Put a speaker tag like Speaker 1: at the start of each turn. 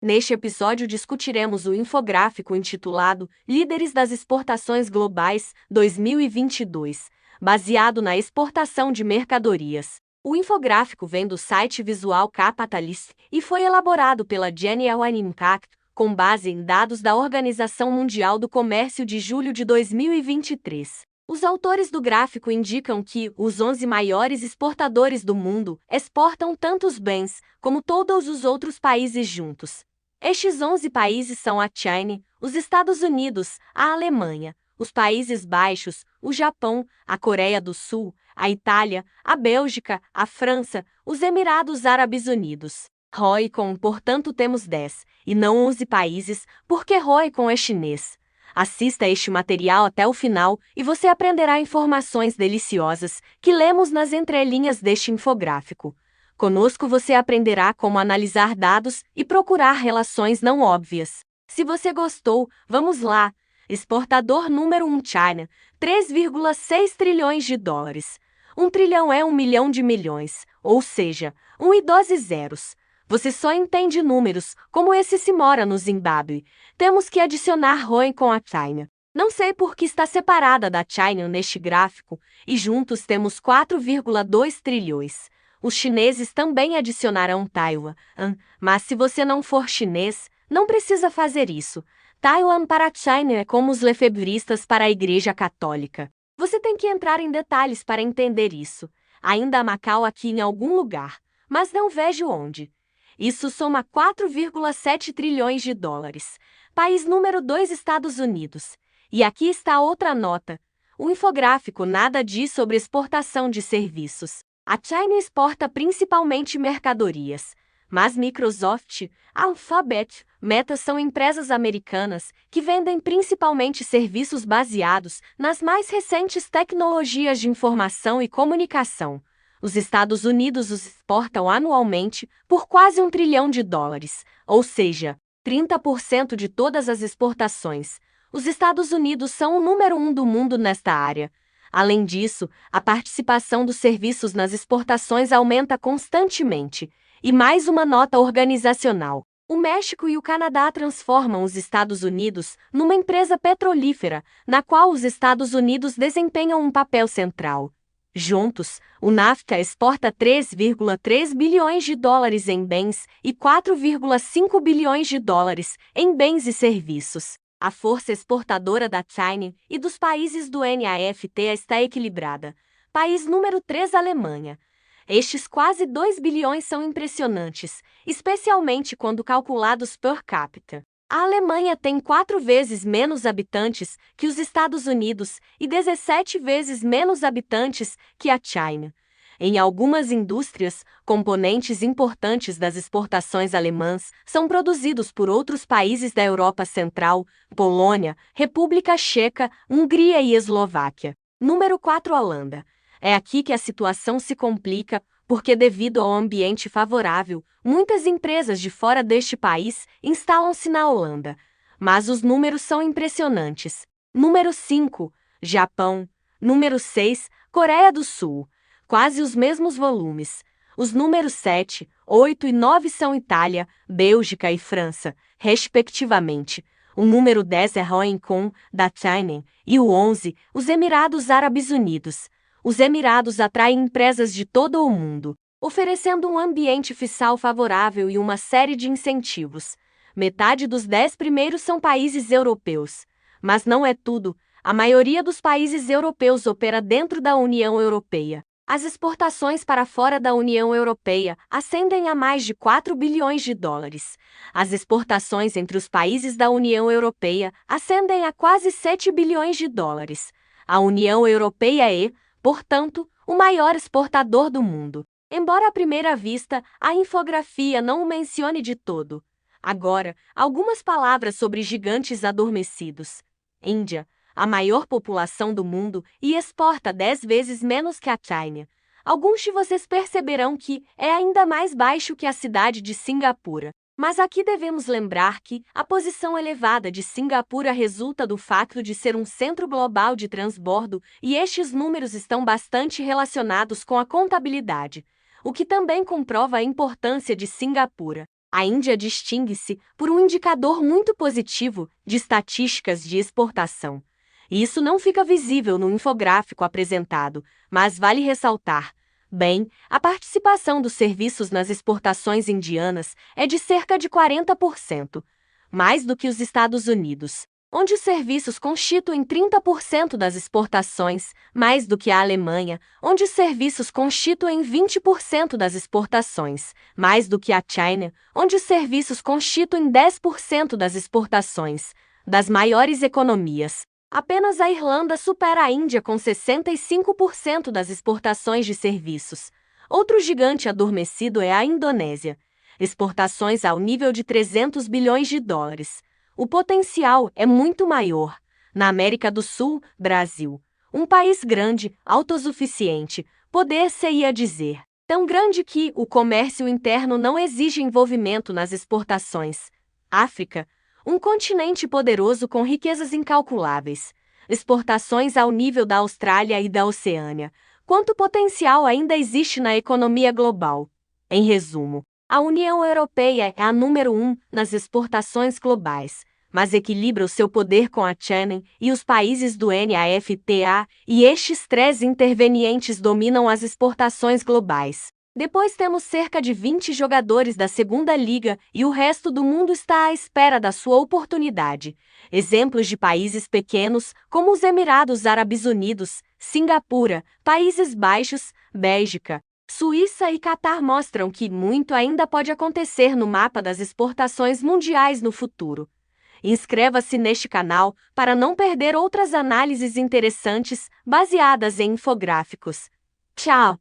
Speaker 1: Neste episódio discutiremos o infográfico intitulado Líderes das Exportações Globais 2022, baseado na exportação de mercadorias. O infográfico vem do site Visual Capitalist e foi elaborado pela Genial Impact, com base em dados da Organização Mundial do Comércio de julho de 2023. Os autores do gráfico indicam que os 11 maiores exportadores do mundo exportam tantos bens como todos os outros países juntos. Estes 11 países são a China, os Estados Unidos, a Alemanha, os Países Baixos, o Japão, a Coreia do Sul, a Itália, a Bélgica, a França, os Emirados Árabes Unidos. Roicon, portanto, temos 10, e não 11 países, porque Roicon é chinês. Assista este material até o final e você aprenderá informações deliciosas que lemos nas entrelinhas deste infográfico. Conosco você aprenderá como analisar dados e procurar relações não óbvias. Se você gostou, vamos lá! Exportador número 1 China, 3,6 trilhões de dólares. 1 trilhão é 1 milhão de milhões, ou seja, 1 e 12 zeros. Você só entende números, como esse se mora no Zimbábue. Temos que adicionar Roen com a China. Não sei por que está separada da China neste gráfico, e juntos temos 4,2 trilhões. Os chineses também adicionarão Taiwan, mas se você não for chinês, não precisa fazer isso. Taiwan para a China é como os lefebvristas para a Igreja Católica. Você tem que entrar em detalhes para entender isso. Ainda há Macau aqui em algum lugar, mas não vejo onde. Isso soma 4,7 trilhões de dólares. País número 2, Estados Unidos. E aqui está outra nota. O infográfico nada diz sobre exportação de serviços. A China exporta principalmente mercadorias, mas Microsoft, Alphabet, Meta são empresas americanas que vendem principalmente serviços baseados nas mais recentes tecnologias de informação e comunicação. Os Estados Unidos os exportam anualmente por quase 1 trilhão de dólares, ou seja, 30% de todas as exportações. Os Estados Unidos são o número 1 do mundo nesta área. Além disso, a participação dos serviços nas exportações aumenta constantemente. E mais uma nota organizacional. O México e o Canadá transformam os Estados Unidos numa empresa petrolífera, na qual os Estados Unidos desempenham um papel central. Juntos, o NAFTA exporta 3,3 bilhões de dólares em bens e 4,5 bilhões de dólares em bens e serviços. A força exportadora da China e dos países do NAFTA está equilibrada. País número 3, Alemanha. Estes quase 2 bilhões são impressionantes, especialmente quando calculados per capita. A Alemanha tem 4 vezes menos habitantes que os Estados Unidos e 17 vezes menos habitantes que a China. Em algumas indústrias, componentes importantes das exportações alemãs são produzidos por outros países da Europa Central, Polônia, República Checa, Hungria e Eslováquia. Número 4, Holanda. É aqui que a situação se complica, porque devido ao ambiente favorável, muitas empresas de fora deste país instalam-se na Holanda. Mas os números são impressionantes. Número 5, Japão. Número 6, Coreia do Sul. Quase os mesmos volumes. Os números 7, 8 e 9 são Itália, Bélgica e França, respectivamente. O número 10 é Hong Kong, da China, e o 11, os Emirados Árabes Unidos. Os Emirados atraem empresas de todo o mundo, oferecendo um ambiente fiscal favorável e uma série de incentivos. Metade dos 10 primeiros são países europeus. Mas não é tudo. A maioria dos países europeus opera dentro da União Europeia. As exportações para fora da União Europeia ascendem a mais de 4 bilhões de dólares. As exportações entre os países da União Europeia ascendem a quase 7 bilhões de dólares. A União Europeia é, portanto, o maior exportador do mundo. Embora à primeira vista a infografia não o mencione de todo. Agora, algumas palavras sobre gigantes adormecidos. Índia, a maior população do mundo e exporta 10 vezes menos que a China. Alguns de vocês perceberão que é ainda mais baixo que a cidade de Singapura. Mas aqui devemos lembrar que a posição elevada de Singapura resulta do fato de ser um centro global de transbordo e estes números estão bastante relacionados com a contabilidade, o que também comprova a importância de Singapura. A Índia distingue-se por um indicador muito positivo de estatísticas de exportação. Isso não fica visível no infográfico apresentado, mas vale ressaltar. Bem, a participação dos serviços nas exportações indianas é de cerca de 40%, mais do que os Estados Unidos, onde os serviços constituem 30% das exportações, mais do que a Alemanha, onde os serviços constituem 20% das exportações, mais do que a China, onde os serviços constituem 10% das exportações. Das maiores economias, apenas a Irlanda supera a Índia com 65% das exportações de serviços. Outro gigante adormecido é a Indonésia. Exportações ao nível de 300 bilhões de dólares. O potencial é muito maior. Na América do Sul, Brasil. Um país grande, autossuficiente, poder-se-ia dizer. Tão grande que o comércio interno não exige envolvimento nas exportações. África. Um continente poderoso com riquezas incalculáveis. Exportações ao nível da Austrália e da Oceânia. Quanto potencial ainda existe na economia global? Em resumo, a União Europeia é a número 1 nas exportações globais, mas equilibra o seu poder com a China e os países do NAFTA, e estes três intervenientes dominam as exportações globais. Depois temos cerca de 20 jogadores da segunda liga e o resto do mundo está à espera da sua oportunidade. Exemplos de países pequenos, como os Emirados Árabes Unidos, Singapura, Países Baixos, Bélgica, Suíça e Catar mostram que muito ainda pode acontecer no mapa das exportações mundiais no futuro. Inscreva-se neste canal para não perder outras análises interessantes baseadas em infográficos. Tchau!